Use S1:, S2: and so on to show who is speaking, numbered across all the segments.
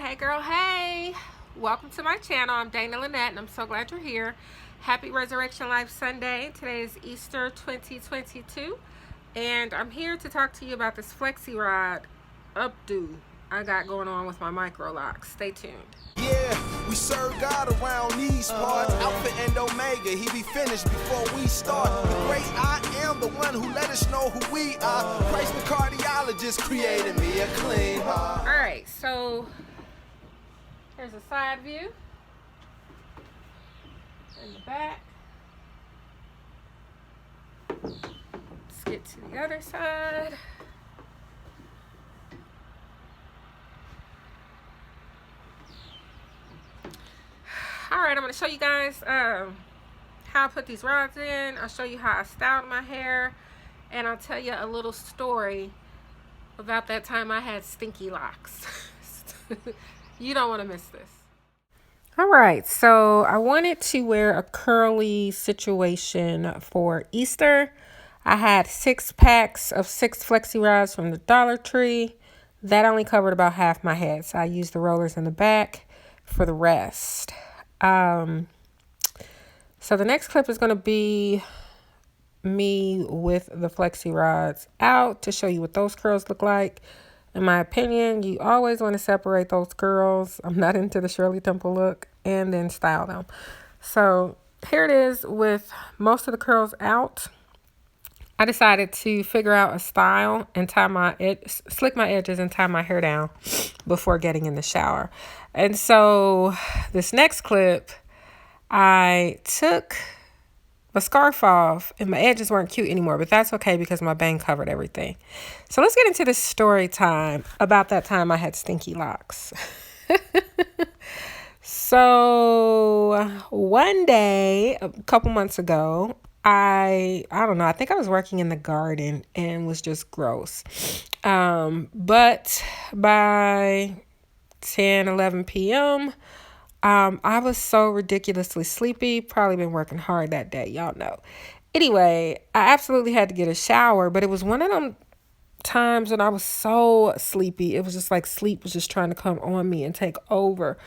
S1: Hey girl, hey! Welcome to my channel. I'm Dana Lynette and I'm so glad you're here. Happy Resurrection Life Sunday. Today is Easter 2022 and I'm here to talk to you about this Flexi rod Updo I got going on with my Microlocs. Stay tuned.
S2: Yeah, we serve God around these parts. Alpha and Omega, he be finished before we start. The great I am, the one who let us know who we are. Christ the cardiologist created me a clean heart.
S1: Alright, so here's a side view in the back. Let's get to the other side. Alright, I'm going to show you guys how I put these rods in. I'll show you how I styled my hair. And I'll tell you a little story about that time I had stinky locks. You don't want to miss this. Alright, so I wanted to wear a curly situation for Easter. I had 6 packs of 6 Flexi rods from the Dollar Tree. That only covered about half my head, so I used the rollers in the back for the rest. So the next clip is going to be me with the Flexi rods out to show you what those curls look like. In my opinion, you always want to separate those curls. I'm not into the Shirley Temple look, and then style them. So here it is with most of the curls out. I decided to figure out a style and slick my edges and tie my hair down before getting in the shower. And so this next clip, I took my scarf off and my edges weren't cute anymore, but that's okay because my bang covered everything. So let's get into this story time about that time I had stinky locks. So one day, a couple months ago, I don't know, I think I was working in the garden and was just gross. But by 10, 11 p.m., I was so ridiculously sleepy. Probably been working hard that day. Y'all know. Anyway, I absolutely had to get a shower, but it was one of them times when I was so sleepy. It was just like sleep was just trying to come on me and take over.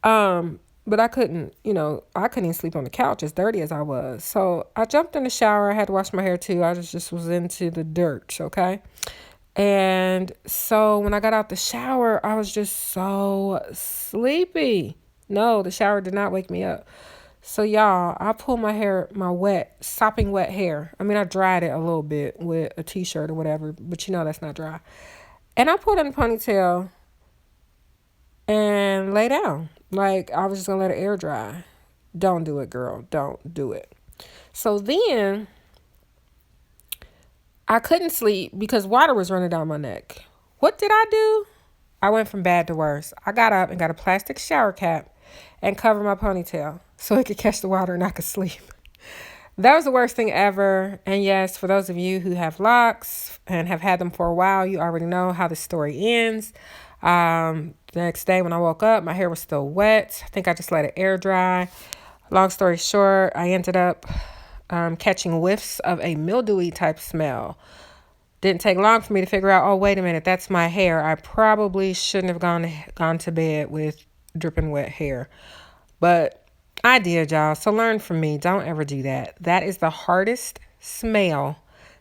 S1: But I couldn't even sleep on the couch as dirty as I was. So I jumped in the shower. I had to wash my hair too. I just was into the dirt. Okay. And so when I got out the shower, I was just so sleepy. No, the shower did not wake me up. So y'all, I pulled my hair, sopping wet hair. I mean, I dried it a little bit with a t-shirt or whatever, but you know that's not dry. And I pulled in a ponytail and lay down. Like, I was just going to let it air dry. Don't do it, girl. Don't do it. So then I couldn't sleep because water was running down my neck. What did I do? I went from bad to worse. I got up and got a plastic shower cap and covered my ponytail so it could catch the water and I could sleep. That was the worst thing ever. And yes, for those of you who have locks and have had them for a while, you already know how the story ends. The next day when I woke up, my hair was still wet. I think I just let it air dry. Long story short, I ended up catching whiffs of a mildewy type smell. Didn't take long for me to figure out, oh, wait a minute, that's my hair. I probably shouldn't have gone to bed with dripping wet hair. But I did, y'all. So learn from me. Don't ever do that. That is the hardest smell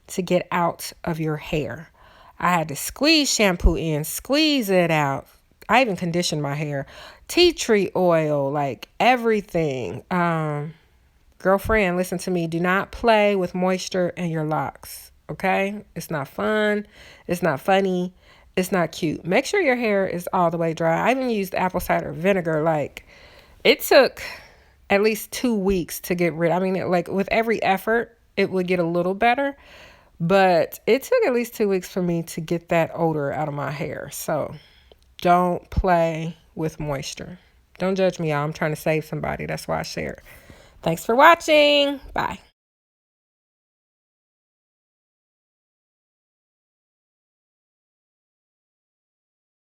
S1: to get out of your hair. I had to squeeze shampoo in, squeeze it out. I even conditioned my hair. Tea tree oil, like everything. Girlfriend, listen to me. Do not play with moisture in your locks. Okay? It's not fun. It's not funny. It's not cute. Make sure your hair is all the way dry. I even used apple cider vinegar. Like, it took at least 2 weeks to get rid. I mean, with every effort, it would get a little better. But it took at least 2 weeks for me to get that odor out of my hair. So don't play with moisture. Don't judge me, y'all. I'm trying to save somebody. That's why I share it. Thanks for watching. Bye.